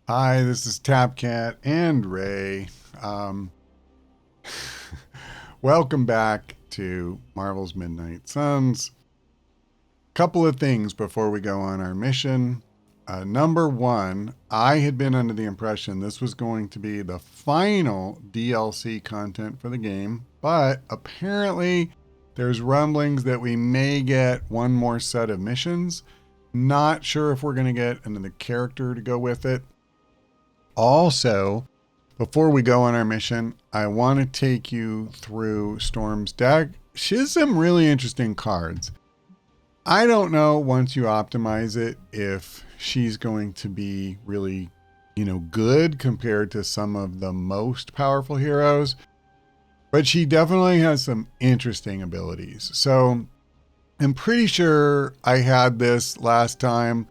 Hi, this is TapCat and Ray. Um, Welcome back to Marvel's Midnight Suns. Couple of things before we go on our mission. Number one, I had been under the impression this was going to be the final DLC content for the game, but apparently there's rumblings that we may get one more set of missions. Not sure if we're going to get another character to go with it. Also, before we go on our mission, I want to take you through Storm's deck. She has some really interesting cards. I don't know once you optimize it if she's going to be really, good compared to some of the most powerful heroes, but she definitely has some interesting abilities. So I'm pretty sure I had this last time.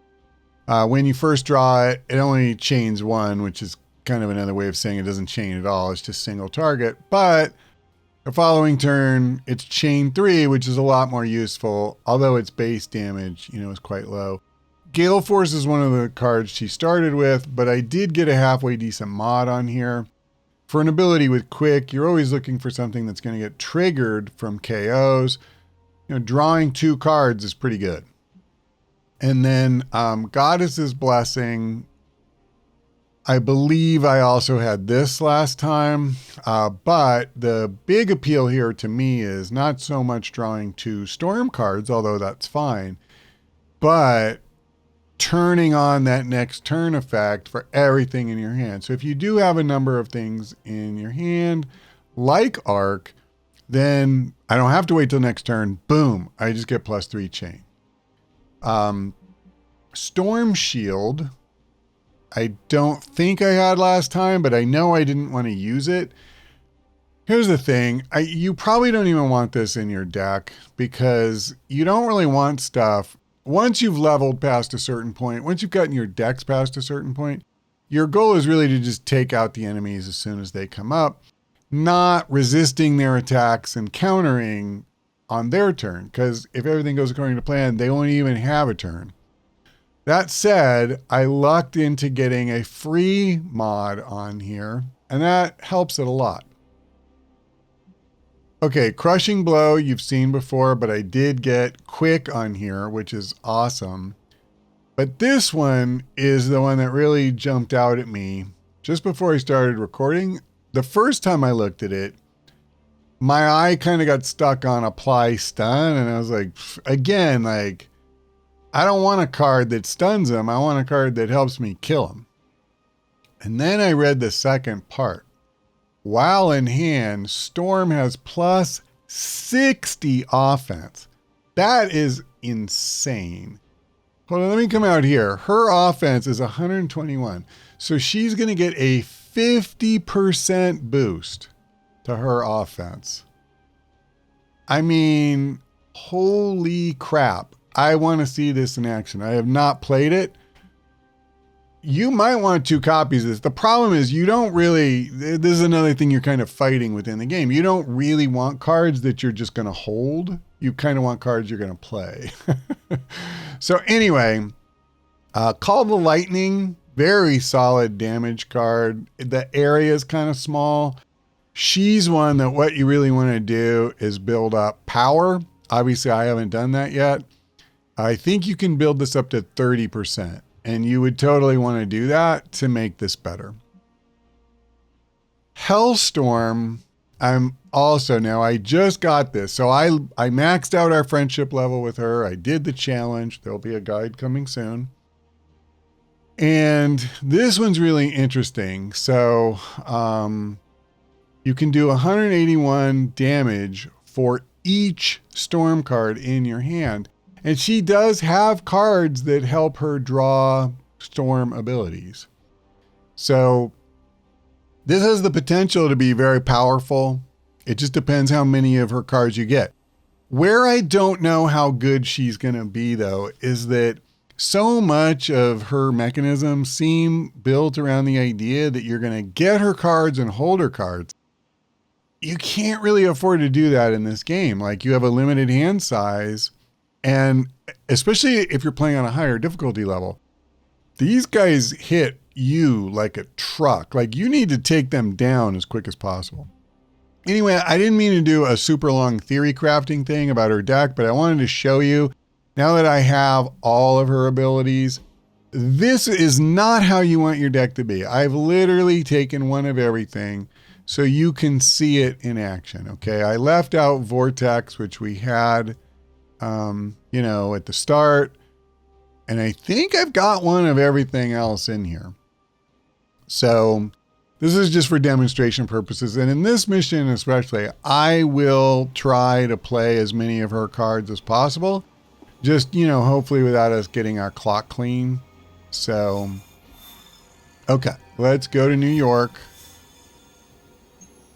When you first draw it, it only chains one, which is kind of another way of saying it doesn't chain at all. It's just single target. But the following turn, it's chain three, which is a lot more useful, although its base damage, is quite low. Gale Force is one of the cards she started with, but I did get a halfway decent mod on here. For an ability with Quick, you're always looking for something that's going to get triggered from KOs. Drawing 2 cards is pretty good. And then Goddess's Blessing, I believe I also had this last time, but the big appeal here to me is not so much drawing 2 storm cards, although that's fine, but turning on that next turn effect for everything in your hand. So if you do have a number of things in your hand, like Arc, then I don't have to wait till next turn. Boom, I just get +3 chain. Storm Shield, I don't think I had last time, but I know I didn't want to use it. Here's the thing. You probably don't even want this in your deck because you don't really want stuff. Once you've leveled past a certain point, once you've gotten your decks past a certain point, your goal is really to just take out the enemies as soon as they come up, not resisting their attacks and countering on their turn, because if everything goes according to plan, they won't even have a turn. That said, I lucked into getting a free mod on here, and that helps it a lot. Okay, Crushing Blow you've seen before, but I did get Quick on here, which is awesome. But this one is the one that really jumped out at me just before I started recording. The first time I looked at it, my eye kind of got stuck on Apply Stun, and I was like, again, I don't want a card that stuns him. I want a card that helps me kill him. And then I read the second part. While in hand, Storm has +60 offense. That is insane. Hold on, let me come out here. Her offense is 121. So she's going to get a 50% boost to her offense. I mean, holy crap. I want to see this in action. I have not played it. You might want 2 copies of this. The problem is you don't really, this is another thing you're kind of fighting within the game. You don't really want cards that you're just going to hold. You kind of want cards you're going to play. So anyway, Call the Lightning, very solid damage card. The area is kind of small. She's one that what you really want to do is build up power. Obviously, I haven't done that yet. I think you can build this up to 30%, and you would totally want to do that to make this better. Hellstorm, I just got this. So I maxed out our friendship level with her. I did the challenge. There'll be a guide coming soon. And this one's really interesting. So you can do 181 damage for each storm card in your hand. And she does have cards that help her draw storm abilities. So this has the potential to be very powerful. It just depends how many of her cards you get. Where I don't know how good she's going to be, though, is that so much of her mechanisms seem built around the idea that you're going to get her cards and hold her cards. You can't really afford to do that in this game. Like, you have a limited hand size. And especially if you're playing on a higher difficulty level, these guys hit, you like a truck. Like, you need to take them down as quick as possible. Anyway, I didn't mean to do a super long theory crafting thing about her deck, but I wanted to show you, now that I have all of her abilities, this is not how you want your deck to be. I've literally taken one of everything so you can see it in action. Okay, I left out Vortex, which we had, you know, at the start. And I think I've got one of everything else in here. So this is just for demonstration purposes. And in this mission especially, I will try to play as many of her cards as possible. Just, you know, hopefully without us getting our clock clean. So, okay, let's go to New York.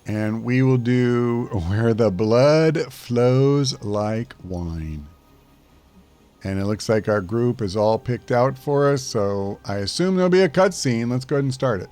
And we will do Where the Blood Flows Like Wine. And it looks like our group is all picked out for us, so I assume there'll be a cutscene. Let's go ahead and start it.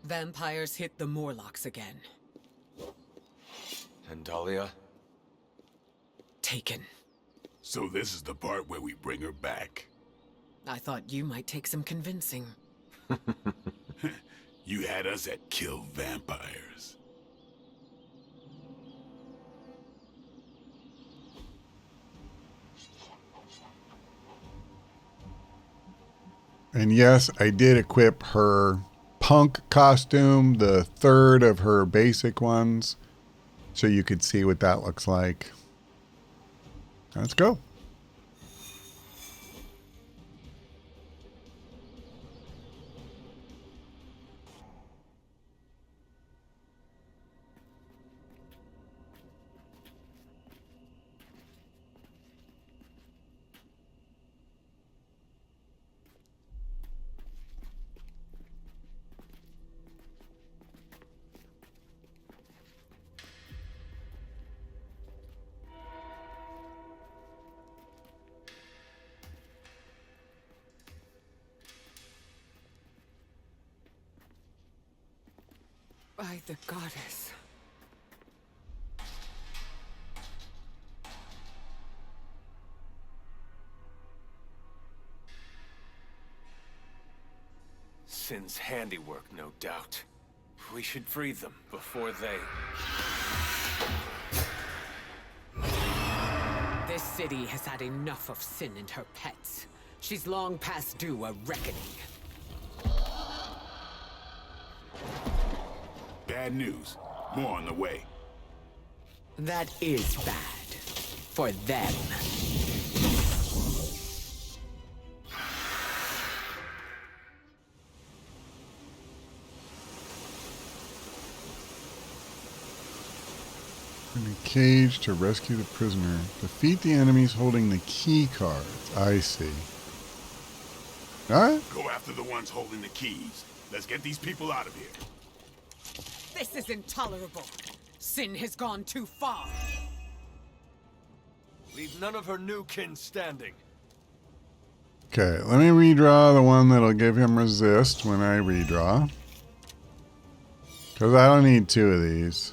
Vampires hit the Morlocks again. And Dahlia? Taken. So this is the part where we bring her back. I thought you might take some convincing. You had us at kill vampires. And yes, I did equip her punk costume, the third of her basic ones, so you could see what that looks like. Let's go. By the goddess. Sin's handiwork, no doubt. We should free them before they... This city has had enough of Sin and her pets. She's long past due a reckoning. Bad news. More on the way. That is bad. For them. In a cage to rescue the prisoner. Defeat the enemies holding the key cards. I see. Alright. Go after the ones holding the keys. Let's get these people out of here. This is intolerable. Sin has gone too far. Leave none of her new kin standing. Okay, let me redraw the one that'll give him resist when I redraw. Because I don't need two of these.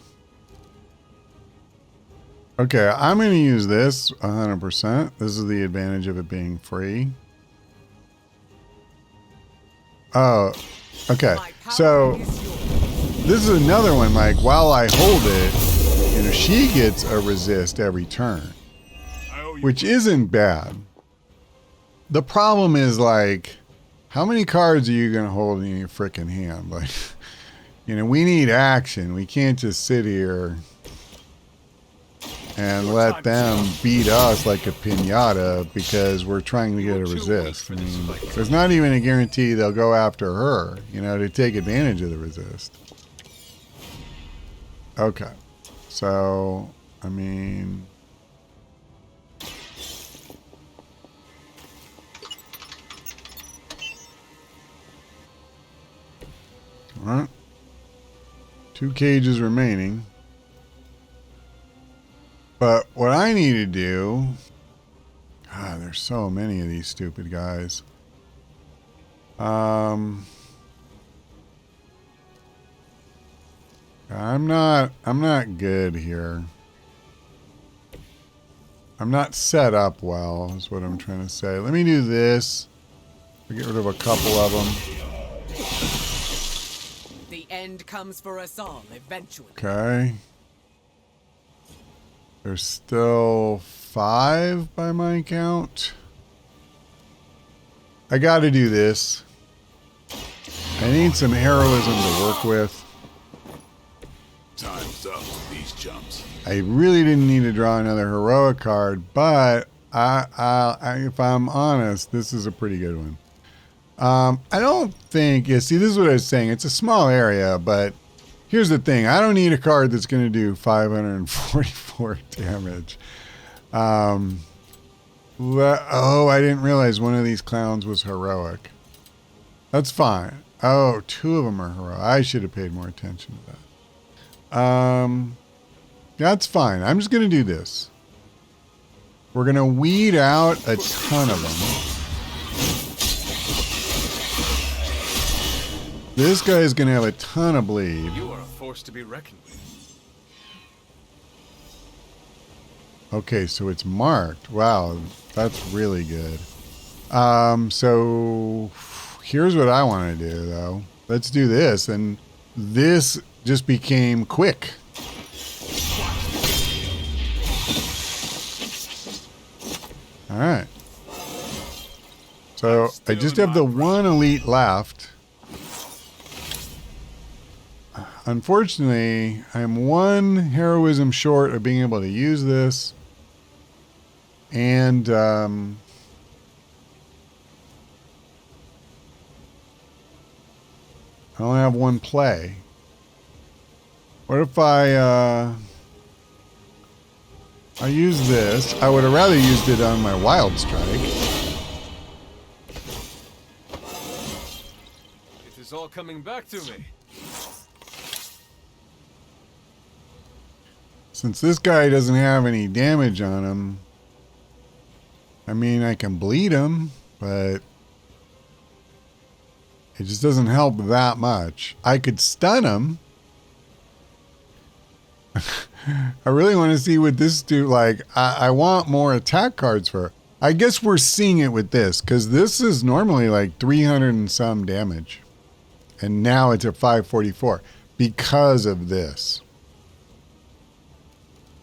Okay, I'm going to use this 100%. This is the advantage of it being free. Oh, okay. So this is another one, like, while I hold it, you know, she gets a resist every turn, which isn't bad. The problem is, like, how many cards are you going to hold in your freaking hand? Like, you know, we need action. We can't just sit here and let them beat us like a piñata because we're trying to get a resist. I mean, there's not even a guarantee they'll go after her, you know, to take advantage of the resist. Okay. So, I mean... Alright. 2 cages remaining. But what I need to do... God, there's so many of these stupid guys. I'm not good here. I'm not set up well, is what I'm trying to say. Let me do this. I'll get rid of a couple of them. The end comes for us all eventually. Okay. There's still 5 by my count. I got to do this. I need some heroism to work with. Time's up with these chumps. I really didn't need to draw another heroic card, but if I'm honest, this is a pretty good one. I don't think, yeah, see, this is what I was saying. It's a small area, but here's the thing. I don't need a card that's going to do 544 damage. Oh, I didn't realize one of these clowns was heroic. That's fine. Oh, 2 of them are heroic. I should have paid more attention to that. That's fine. I'm just going to do this. We're going to weed out a ton of them. This guy is going to have a ton of bleed. You are a force to be reckoned with. Okay, so it's marked. Wow, that's really good. So here's what I want to do, though. Let's do this, and this just became quick. All right. So I just have the one elite left. Unfortunately, I'm 1 heroism short of being able to use this. And I only have 1 play. What if I use this? I would have rather used it on my wild strike. It is all coming back to me. Since this guy doesn't have any damage on him, I mean, I can bleed him, but it just doesn't help that much. I could stun him. I really want to see what this do. Like, I want more attack cards for her. I guess we're seeing it with this, because this is normally like 300 and some damage. And now it's at 544 because of this.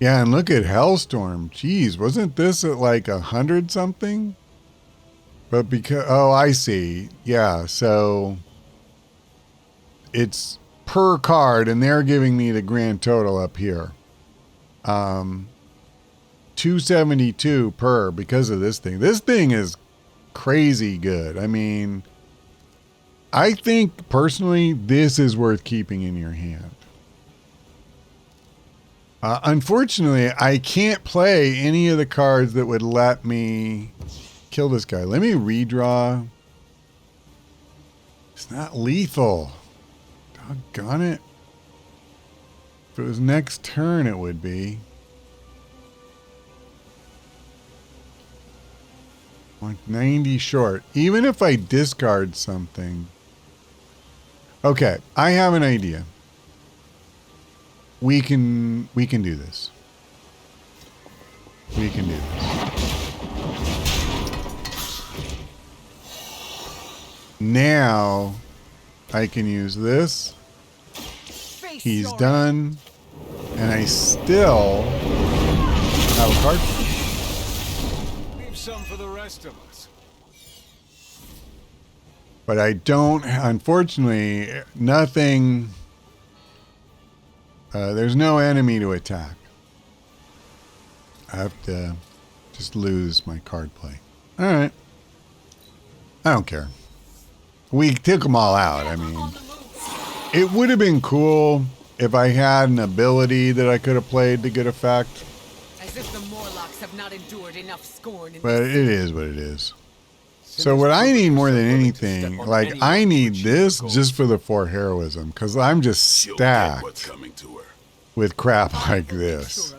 Yeah, and look at Hellstorm. Jeez, wasn't this at like 100 something? But because, oh, I see. Yeah, so it's per card, and they're giving me the grand total up here. 272 per because of this thing. This thing is crazy good. I mean, I think personally, this is worth keeping in your hand. Unfortunately, I can't play any of the cards that would let me kill this guy. Let me redraw. It's not lethal. Doggone it. If it was next turn, it would be. Like 90 short. Even if I discard something. Okay, I have an idea. We can do this. We can do this. Now I can use this. He's done. And I still have a card. Leave some for the rest of us. But I don't, unfortunately, nothing. There's no enemy to attack. I have to just lose my card play. All right. I don't care. We took them all out. I mean, it would have been cool if I had an ability that I could have played to good effect. As if the Morlocks have not endured enough scorn. But it is what it is. So what I need more than anything, like I need this just for the 4 heroism, because I'm just stacked with crap like this.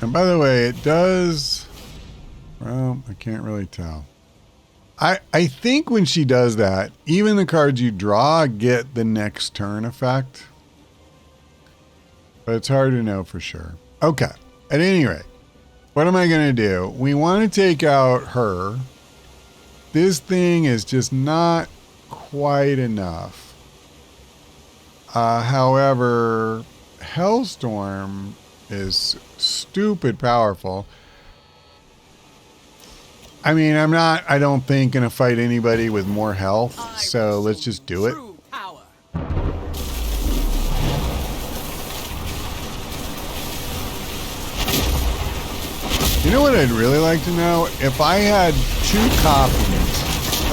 And by the way, it does... Well, I can't really tell. I think when she does that, even the cards you draw get the next turn effect. But it's hard to know for sure. Okay. At any rate, what am I going to do? We want to take out her. This thing is just not quite enough. However, Hellstorm is stupid powerful. I mean, I don't think going to fight anybody with more health, so let's just do it. You know what I'd really like to know? If I had 2 copies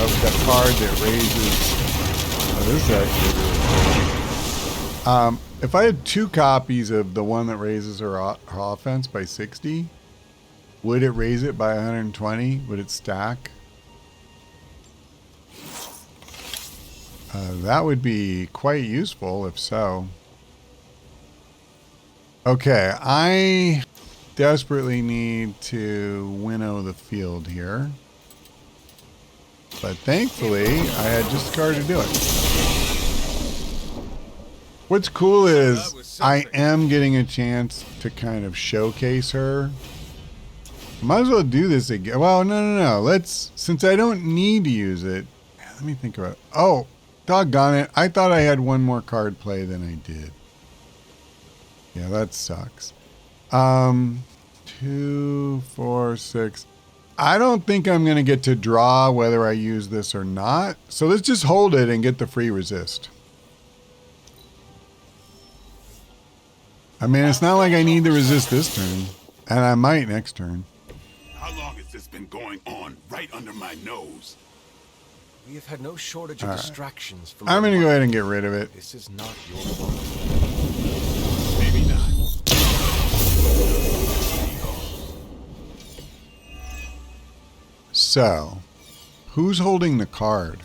of the card that raises... Oh, this is actually really cool. If I had 2 copies of the one that raises her offense by 60... Would it raise it by 120? Would it stack? That would be quite useful if so. Okay, I desperately need to winnow the field here. But thankfully, I had just a card to do it. What's cool is I am getting a chance to kind of showcase her. Might as well do this again. Well, no. Let's, since I don't need to use it, let me think about it. Oh, doggone it. I thought I had one more card play than I did. Yeah, that sucks. 2, 4, 6. I don't think I'm going to get to draw whether I use this or not. So let's just hold it and get the free resist. I mean, it's not like I need to resist this turn. And I might next turn. How long has this been going on right under my nose? We have had no shortage of distractions from... I'm going to go ahead and get rid of it. This is not your fault. Maybe not. So, who's holding the card?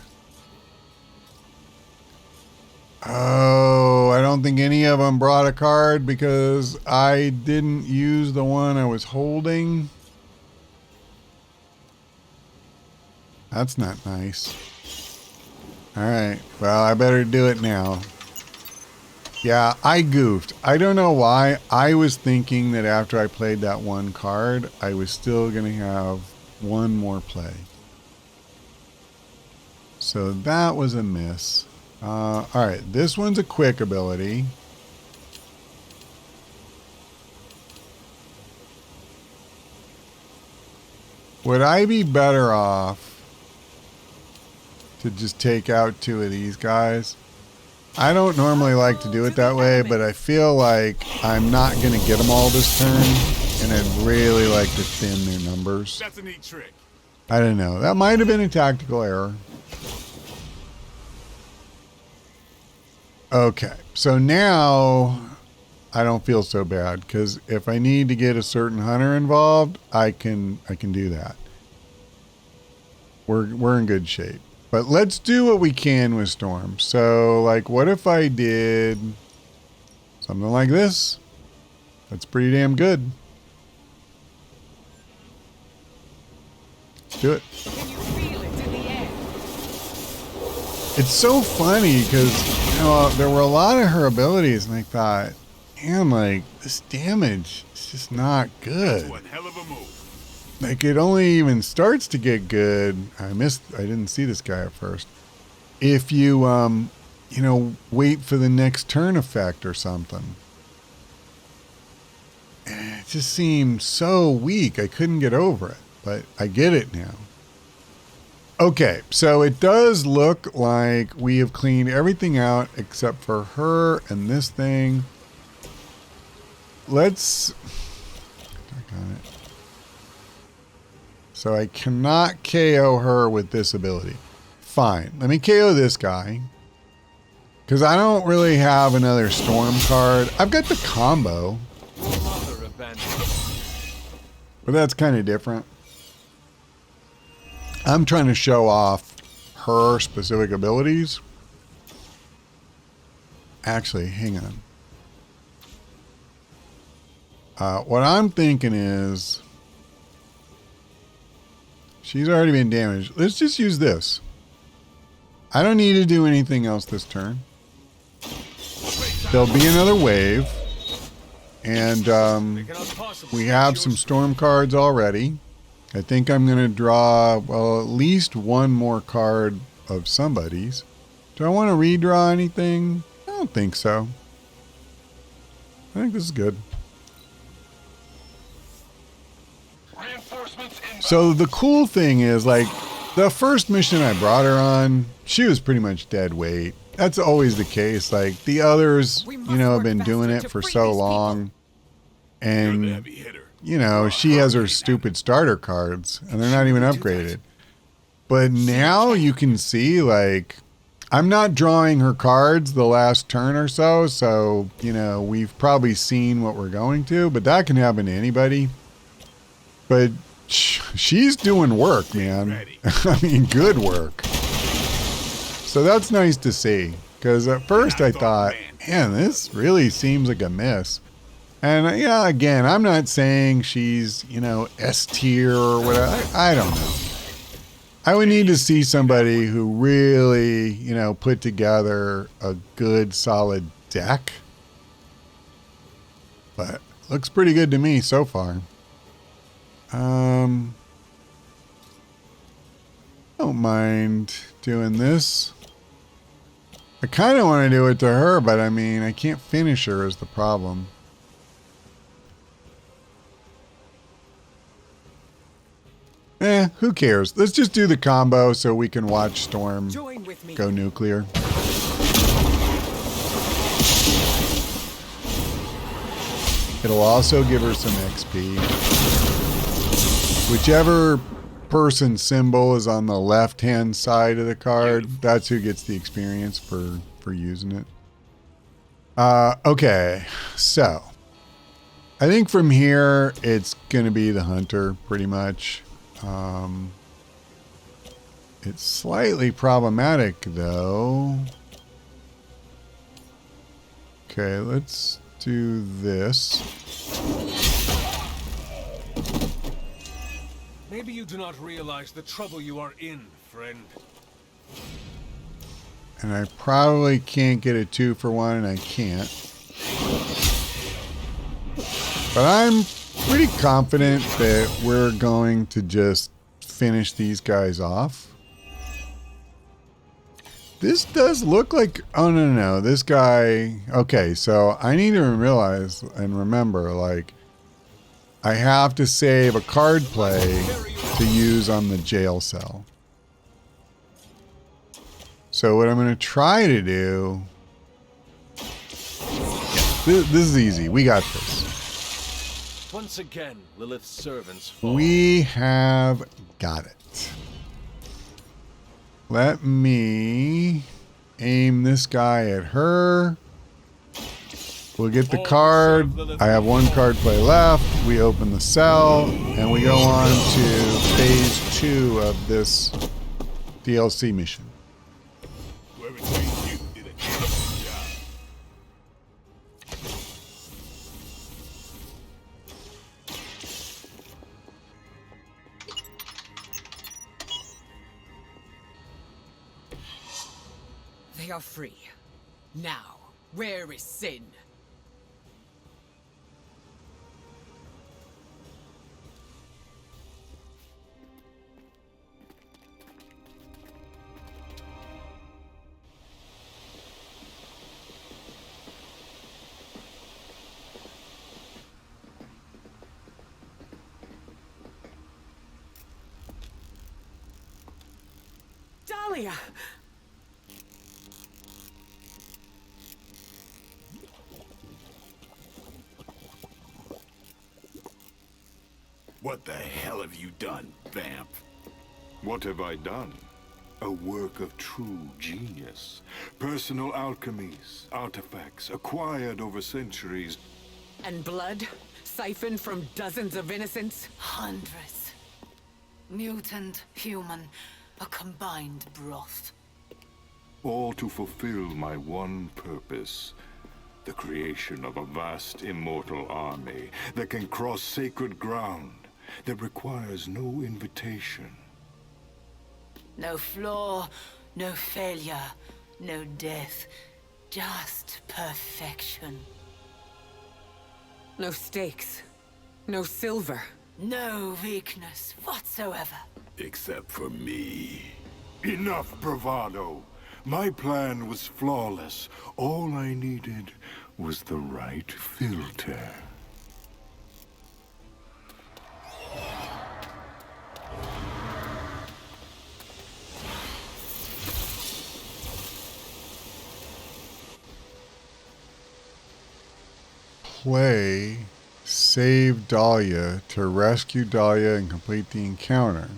Oh, I don't think any of them brought a card because I didn't use the one I was holding. That's not nice. All right. Well, I better do it now. Yeah, I goofed. I don't know why. I was thinking that after I played that one card, I was still going to have one more play. So that was a miss. All right. This one's a quick ability. Would I be better off to just take out 2 of these guys? I don't normally like to do it that way, but I feel like I'm not going to get them all this turn, and I'd really like to thin their numbers. That's a neat trick. I don't know. That might have been a tactical error. Okay, so now I don't feel so bad, because if I need to get a certain hunter involved, I can do that. We're in good shape. But let's do what we can with Storm. So, like, what if I did something like this? That's pretty damn good. Let's do it. Can you feel it in the air? It's so funny because, you know, there were a lot of her abilities, and I thought, man, like, this damage is just not good. One hell of a move. Like, it only even starts to get good. I didn't see this guy at first. If you, you know, wait for the next turn effect or something. And it just seemed so weak. I couldn't get over it, but I get it now. Okay, so it does look like we have cleaned everything out except for her and this thing. Let's... Doggone it. So I cannot KO her with this ability. Fine. Let me KO this guy. Because I don't really have another Storm card. I've got the combo. But that's kind of different. I'm trying to show off her specific abilities. Actually, hang on. What I'm thinking is she's already been damaged. Let's just use this. I don't need to do anything else this turn. There'll be another wave. And we have some storm cards already. I think I'm going to draw, well, at least one more card of somebody's. Do I want to redraw anything? I don't think so. I think this is good. So the cool thing is, like, the first mission I brought her on, she was pretty much dead weight. That's always the case. Like, the others, you know, have been doing it for so long. And, you know, she has her stupid starter cards, and they're not even upgraded. But now you can see, like, I'm not drawing her cards the last turn or so, so, you know, we've probably seen what we're going to, but that can happen to anybody. But she's doing work, man. I mean, good work. So that's nice to see, because at first I thought, man, this really seems like a miss. And yeah, again, I'm not saying she's, you know, S tier or whatever. I don't know. I would need to see somebody who really, you know, put together a good, solid deck. But looks pretty good to me so far. Don't mind doing this. I kind of want to do it to her, but I mean, I can't finish her is the problem. Who cares? Let's just do the combo so we can watch Storm go nuclear. It'll also give her some XP. Whichever person symbol is on the left-hand side of the card, that's who gets the experience for using it. Okay, so I think from here it's going to be the Hunter pretty much. It's slightly problematic though. Okay, let's do this. Maybe you do not realize the trouble you are in, friend. And I probably can't get a 2-for-1, and I can't. But I'm pretty confident that we're going to just finish these guys off. This does look like... Oh, no. This guy... Okay, so I need to realize and remember, like, I have to save a card play to use on the jail cell. So what I'm going to try to do... This is easy. We got this. Once again, Lilith's servants fall. We have got it. Let me aim this guy at her. We'll get the card. I have one card play left. We open the cell, and we go on to phase 2 of this DLC mission. Whoever trained you did a excellent job. They are free. Now, where is Sin? Dahlia! What the hell have you done, vamp? What have I done? A work of true genius. Personal alchemies, artifacts acquired over centuries. And blood? Siphoned from dozens of innocents? Hundreds. Mutant, human, a combined broth. All to fulfill my one purpose. the creation of a vast immortal army that can cross sacred ground that requires no invitation. No flaw, no failure, no death. Just perfection. No stakes. No silver. No weakness whatsoever. Except for me. Enough bravado. My plan was flawless. All I needed was the right filter. Play Save Dahlia to rescue Dahlia and complete the encounter.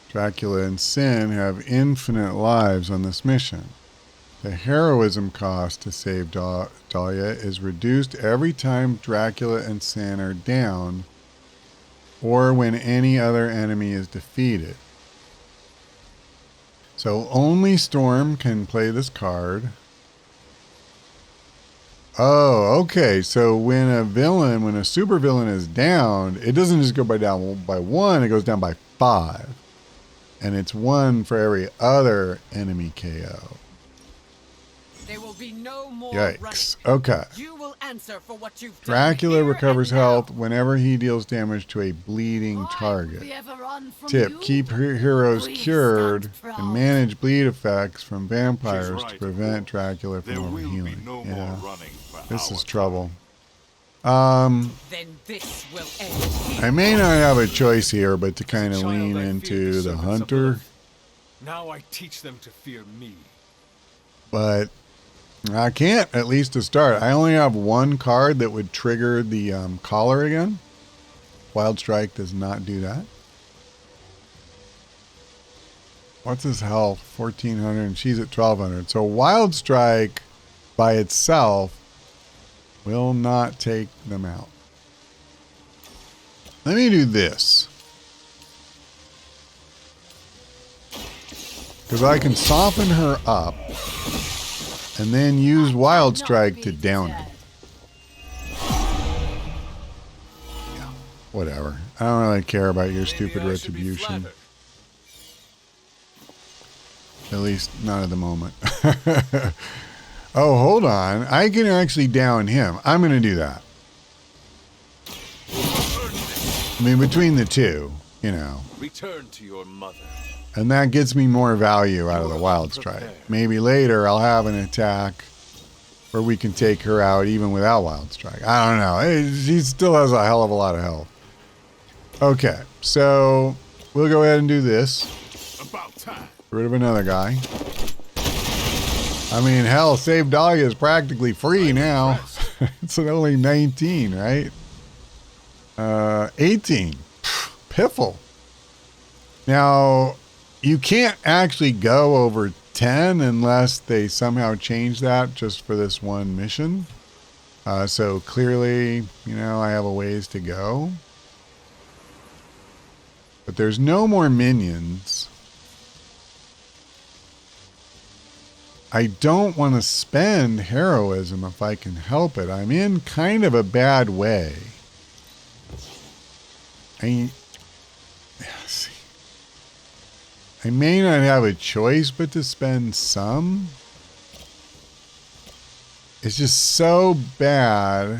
Dracula and Sin have infinite lives on this mission. The heroism cost to save Dahlia is reduced every time Dracula and Sin are down or when any other enemy is defeated. So only Storm can play this card. Oh, okay. So when a supervillain is down, it doesn't just go down by 1, it goes down by 5. And it's 1 for every other enemy KO. There will be no more Yikes. running. Okay. You will answer for what you've done. Dracula here recovers and now. health whenever he deals damage to a bleeding target. Tip, keep heroes cured and manage bleed effects from vampires to prevent Dracula from There will be overhealing. no Yeah, more running for this is our trouble. Then this will end here. I may not have a choice here, but to kind of As a child, lean I feared into the servants of hunter. Lilith. Now I teach them to fear me. But I can't, at least to start. I only have 1 card that would trigger the collar again. Wild Strike does not do that. What's his health? 1400, and she's at 1200. So Wild Strike by itself will not take them out. Let me do this. Because I can soften her up and then use Wild Strike to down her. Yeah, whatever. I don't really care about your stupid Maybe I should be retribution. flattered. At least not at the moment. Oh, hold on. I can actually down him. I'm going to do that. I mean, between the two, you know. Return to your mother. And that gets me more value out of the Wild Strike. Maybe later I'll have an attack where we can take her out even without Wild Strike. I don't know. She still has a hell of a lot of health. Okay, so we'll go ahead and do this. About time. Get rid of another guy. I mean, hell, Save Dahlia is practically free now. It's only 19, right? 18. Piffle. Now, you can't actually go over 10 unless they somehow change that just for this one mission. So clearly, you know, I have a ways to go. But there's no more minions. I don't want to spend heroism if I can help it. I'm in kind of a bad way. I may not have a choice but to spend some. It's just so bad.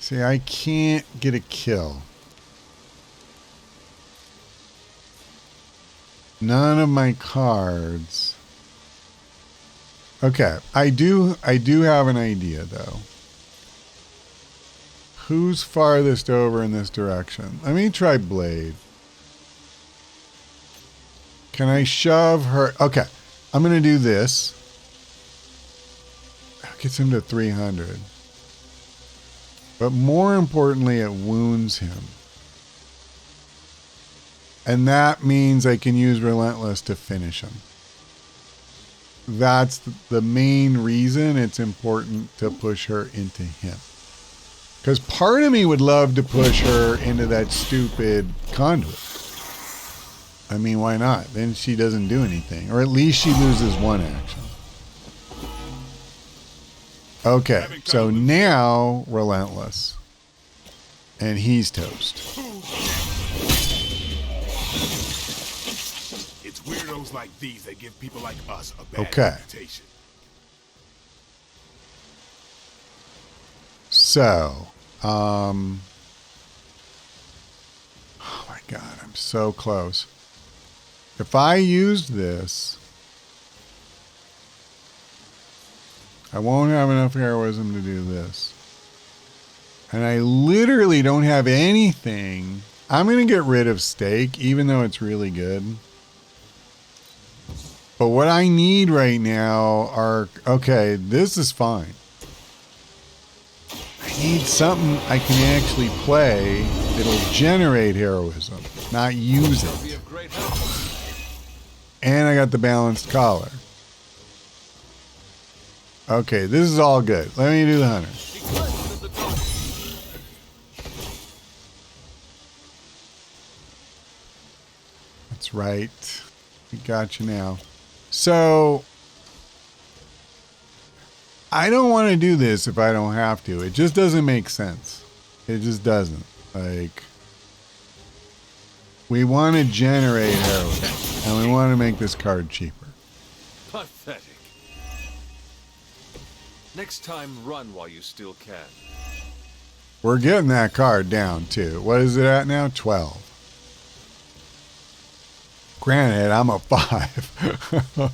See, I can't get a kill. None of my cards. Okay, I do have an idea though. Who's farthest over in this direction? Let me try Blade. Can I shove her? Okay, I'm going to do this. Gets him to 300. But more importantly, it wounds him. And that means I can use Relentless to finish him. That's the main reason it's important to push her into him. Because part of me would love to push her into that stupid conduit. I mean, why not? Then she doesn't do anything. Or at least she loses one action. Okay, so now Relentless. And he's toast. It's weirdos like these that give people like us a bad Okay. reputation. So, oh my God, I'm so close. If I used this, I won't have enough heroism to do this. And I literally don't have anything. I'm going to get rid of Steak, even though it's really good. But what I need right now are, okay, this is fine. I need something I can actually play that'll generate heroism, not use it. And I got the balanced collar. Okay, this is all good. Let me do the hunter. That's right. We got you now. So, I don't want to do this if I don't have to. It just doesn't make sense. It just doesn't. Like, we want to generate heroism, and we want to make this card cheaper. Pathetic. Next time, run while you still can. We're getting that card down, too. What is it at now? 12. Granted, I'm a 5.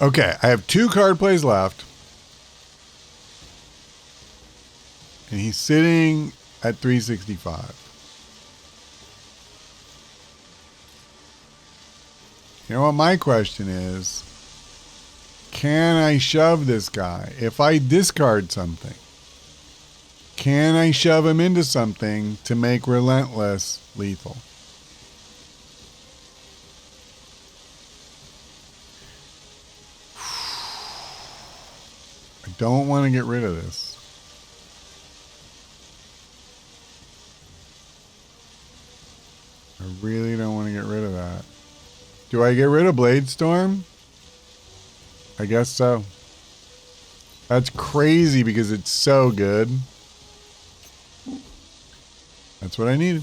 Okay, I have 2 card plays left. And he's sitting at 365. You know what my question is? Can I shove this guy? If I discard something, can I shove him into something to make Relentless lethal? I don't want to get rid of this. I really don't want to get rid of that. Do I get rid of Blade Storm? I guess so. That's crazy because it's so good. That's what I needed.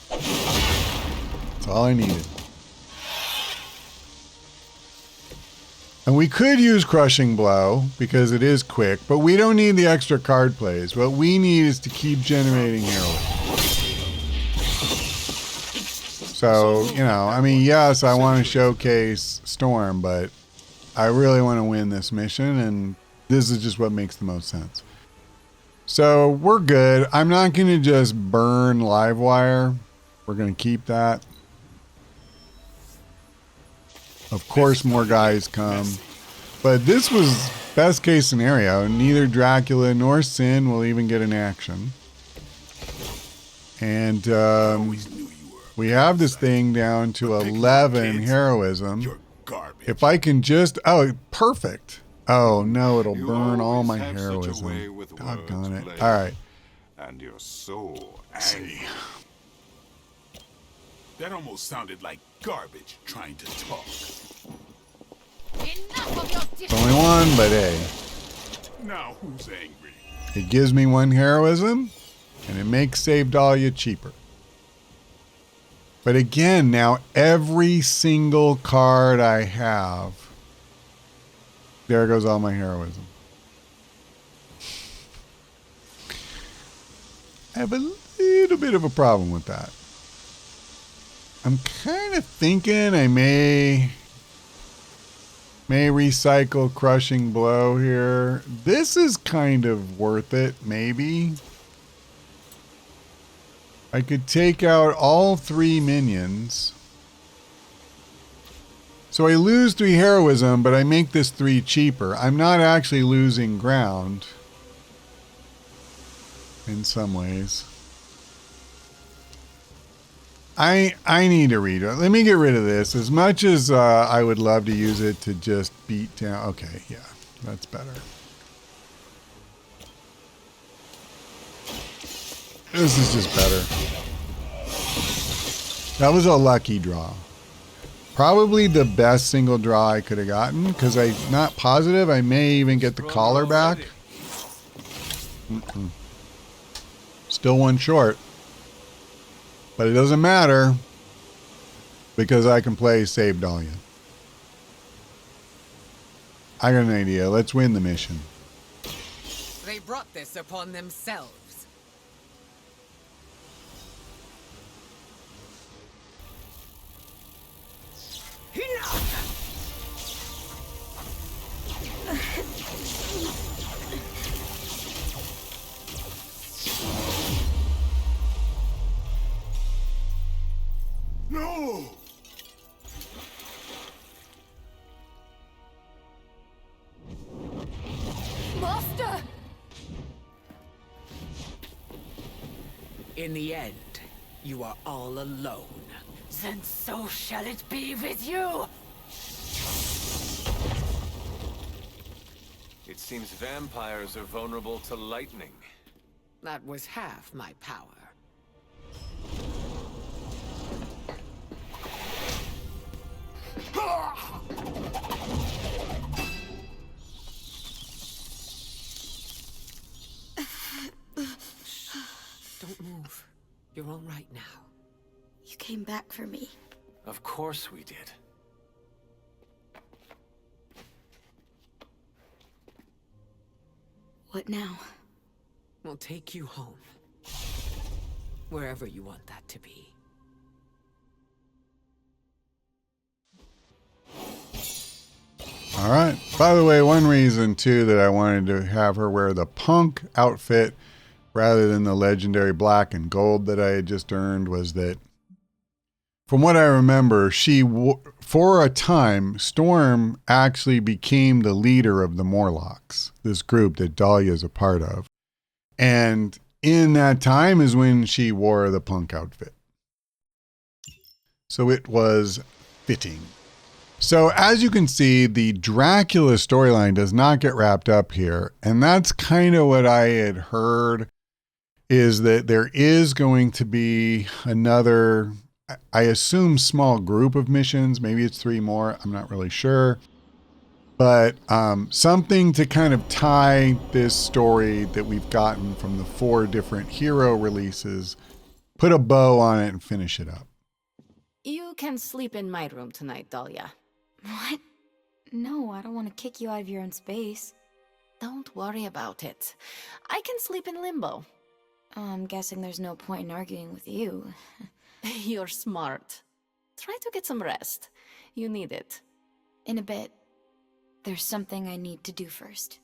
That's all I needed. And we could use Crushing Blow because it is quick, but we don't need the extra card plays. What we need is to keep generating heroism. So, you know, I mean, yes, I want to showcase Storm, but I really want to win this mission, and this is just what makes the most sense. So, we're good. I'm not going to just burn Livewire. We're going to keep that. Of course, more guys come. But this was best case scenario. Neither Dracula nor Sin will even get an action. And we have this thing down to 11 heroism. You're garbage. If I can just... Oh, perfect. Oh, no, it'll You burn all always my have such a heroism. way with Doggone it. words, All right. And you're so See. angry. That almost sounded like garbage trying to talk. Enough of your It's only one, but hey. Now who's angry? It gives me 1 heroism, and it makes Save Dahlia cheaper. But again, now every single card I have, there goes all my heroism. I have a little bit of a problem with that. I'm kind of thinking I may recycle Crushing Blow here. This is kind of worth it, maybe. I could take out all 3 minions. So I lose 3 heroism, but I make this 3 cheaper. I'm not actually losing ground in some ways. I need to read it. Let me get rid of this. As much as I would love to use it to just beat down. Okay, yeah, that's better. This is just better. That was a lucky draw. Probably the best single draw I could have gotten, because I'm not positive I may even get the collar back. Still one short. But it doesn't matter, because I can play Save Dahlia. I got an idea. Let's win the mission. They brought this upon themselves. No! Master! In the end, you are all alone. Then so shall it be with you! It seems vampires are vulnerable to lightning. That was half my power. Don't move. You're all right now. You came back for me. Of course we did. What now? We'll take you home. Wherever you want that to be. All right. By the way, one reason, too, that I wanted to have her wear the punk outfit rather than the legendary black and gold that I had just earned was that, from what I remember, for a time, Storm actually became the leader of the Morlocks, this group that Dahlia is a part of. And in that time is when she wore the punk outfit. So it was fitting. So as you can see, the Dracula storyline does not get wrapped up here. And that's kind of what I had heard, is that there is going to be another, I assume, small group of missions. Maybe it's 3 more. I'm not really sure. But something to kind of tie this story that we've gotten from the 4 different hero releases, put a bow on it and finish it up. You can sleep in my room tonight, Dahlia. What? No, I don't want to kick you out of your own space. Don't worry about it. I can sleep in limbo. I'm guessing there's no point in arguing with you. You're smart. Try to get some rest. You need it. In a bit. There's something I need to do first.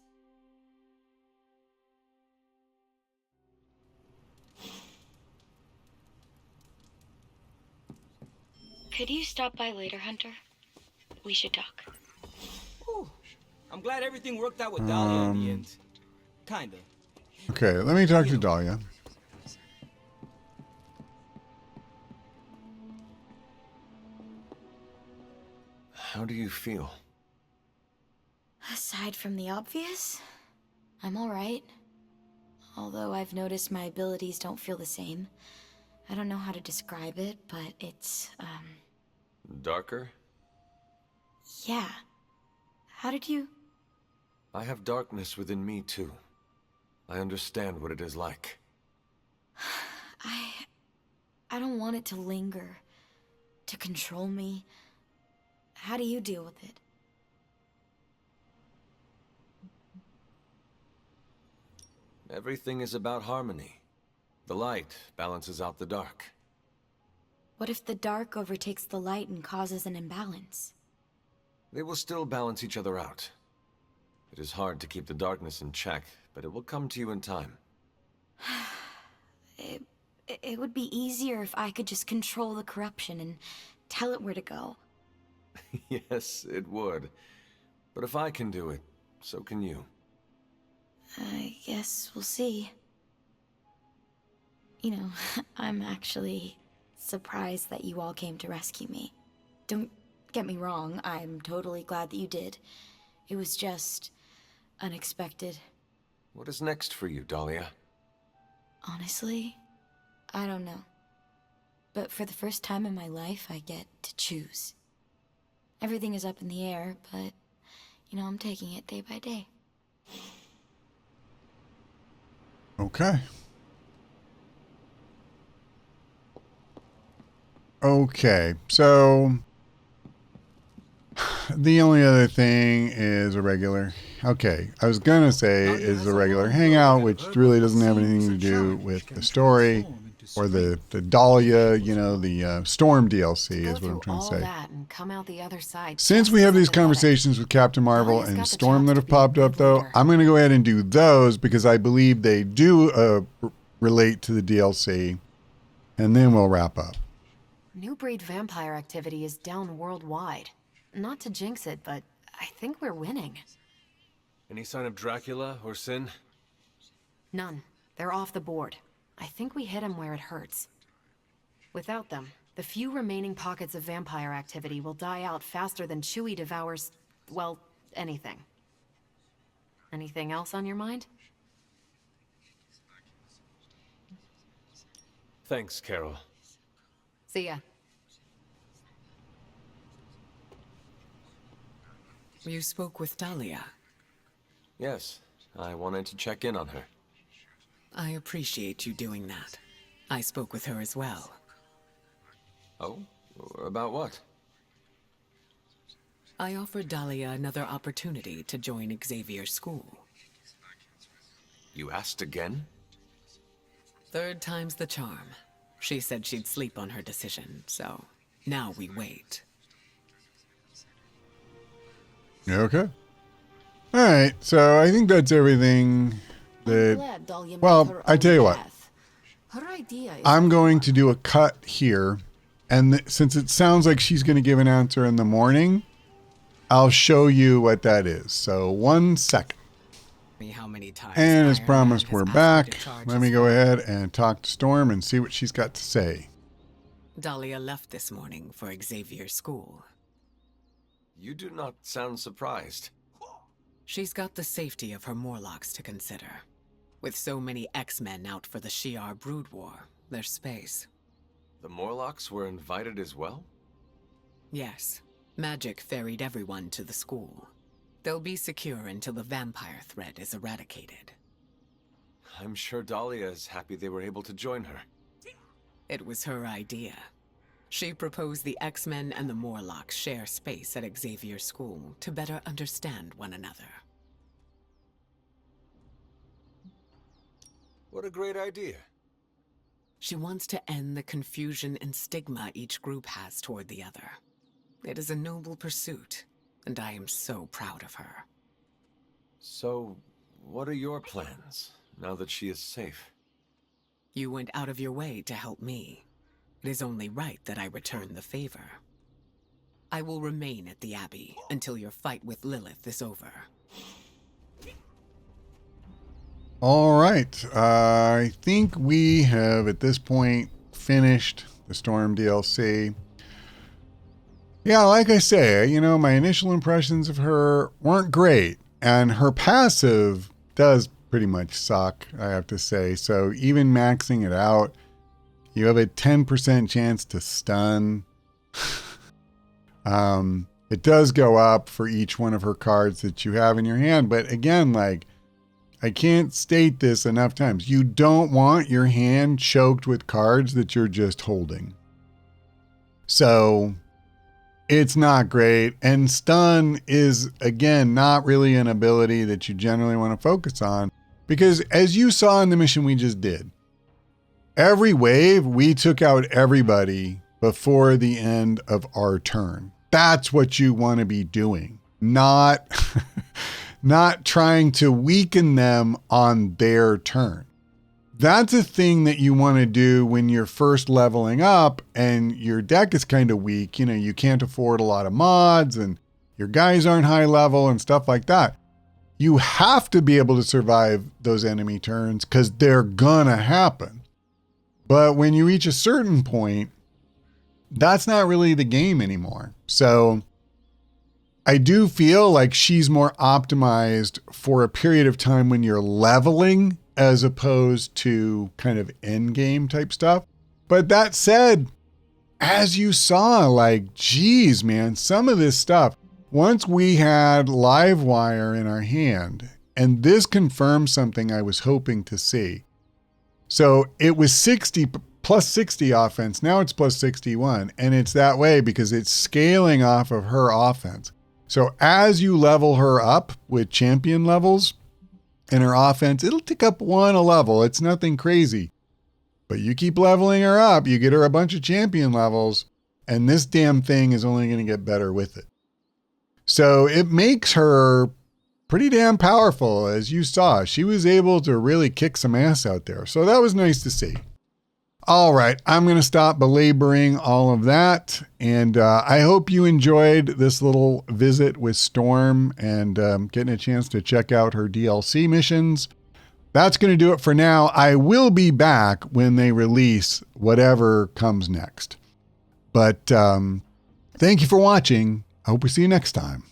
Could you stop by later, Hunter? We should talk. Whew. I'm glad everything worked out with Dahlia in the end. Kinda. Okay, let me talk to Dahlia. How do you feel? Aside from the obvious, I'm alright. Although I've noticed my abilities don't feel the same. I don't know how to describe it, but it's, Darker? yeah. How did you... I have darkness within me, too. I understand what it is like. I don't want it to linger, to control me. How do you deal with it? Everything is about harmony. The light balances out the dark. What if the dark overtakes the light and causes an imbalance? They will still balance each other out. It is hard to keep the darkness in check, but it will come to you in time. It would be easier if I could just control the corruption and tell it where to go. Yes, it would. But if I can do it, so can you. I guess we'll see. You know, I'm actually surprised that you all came to rescue me. Don't get me wrong, I'm totally glad that you did. It was just unexpected. What is next for you, Dahlia? Honestly, I don't know. but for the first time in my life, I get to choose. Everything is up in the air, but, I'm taking it day by day. Okay. Okay, so the only other thing is a regular. Okay, I was gonna say is a regular hangout, which really doesn't have anything to do with the story or the Dahlia, the Storm DLC is what I'm trying to say. And come out the other side. Since we have these conversations with Captain Marvel and Storm that have popped up, though, I'm going to go ahead and do those because I believe they do relate to the DLC, and then we'll wrap up. New breed vampire activity is down worldwide. Not to jinx it, but I think we're winning. Any sign of Dracula or Sin? None. They're off the board. I think we hit him where it hurts. Without them, the few remaining pockets of vampire activity will die out faster than Chewie devours, well, anything. Anything else on your mind? Thanks, Carol. See ya. You spoke with Dahlia. Yes, I wanted to check in on her. I appreciate you doing that. I spoke with her as well. Oh? About what? I offered Dahlia another opportunity to join Xavier's school. You asked again? Third time's the charm. She said she'd sleep on her decision, so now we wait. Okay. All right, so I think that's everything that... Well, I tell you what. I'm going to do a cut here, and since it sounds like she's going to give an answer in the morning, I'll show you what that is. So 1 second. How many times and as Iron promised, Man we're has back. asked me to charge Let me his go phone. ahead and talk to Storm and see what she's got to say. Dahlia left this morning for Xavier's school. You do not sound surprised. She's got the safety of her Morlocks to consider. With so many X-Men out for the Shi'ar Brood War, there's space. The Morlocks were invited as well? Yes, magic ferried everyone to the school. They'll be secure until the vampire threat is eradicated. I'm sure Dahlia is happy they were able to join her. It was her idea. She proposed the X-Men and the Morlocks share space at Xavier's school to better understand one another. What a great idea. She wants to end the confusion and stigma each group has toward the other. It is a noble pursuit, and I am so proud of her. So, what are your plans, now that she is safe? You went out of your way to help me. It is only right that I return the favor. I will remain at the Abbey until your fight with Lilith is over. All right. I think we have, at this point, finished the Storm DLC. Yeah, like I say, my initial impressions of her weren't great. And her passive does pretty much suck, I have to say. So even maxing it out, you have a 10% chance to stun. It does go up for each one of her cards that you have in your hand. But again, I can't state this enough times. You don't want your hand choked with cards that you're just holding. So it's not great. And stun is, again, not really an ability that you generally want to focus on. Because as you saw in the mission we just did, every wave, we took out everybody before the end of our turn. That's what you want to be doing, not trying to weaken them on their turn. That's a thing that you want to do when you're first leveling up and your deck is kind of weak. You can't afford a lot of mods and your guys aren't high level and stuff like that. You have to be able to survive those enemy turns because they're gonna happen. But when you reach a certain point, that's not really the game anymore. So I do feel like she's more optimized for a period of time when you're leveling as opposed to kind of end game type stuff. But that said, as you saw, like, geez, man, some of this stuff, once we had Livewire in our hand, and this confirmed something I was hoping to see. So it was 60 plus 60 offense. Now it's plus 61. And it's that way because it's scaling off of her offense. So as you level her up with champion levels in her offense, it'll tick up one a level. It's nothing crazy. But you keep leveling her up, you get her a bunch of champion levels, and this damn thing is only going to get better with it. So it makes her pretty damn powerful, as you saw. She was able to really kick some ass out there. So that was nice to see. All right, I'm going to stop belaboring all of that. And I hope you enjoyed this little visit with Storm and getting a chance to check out her DLC missions. That's going to do it for now. I will be back when they release whatever comes next. But thank you for watching. I hope we see you next time.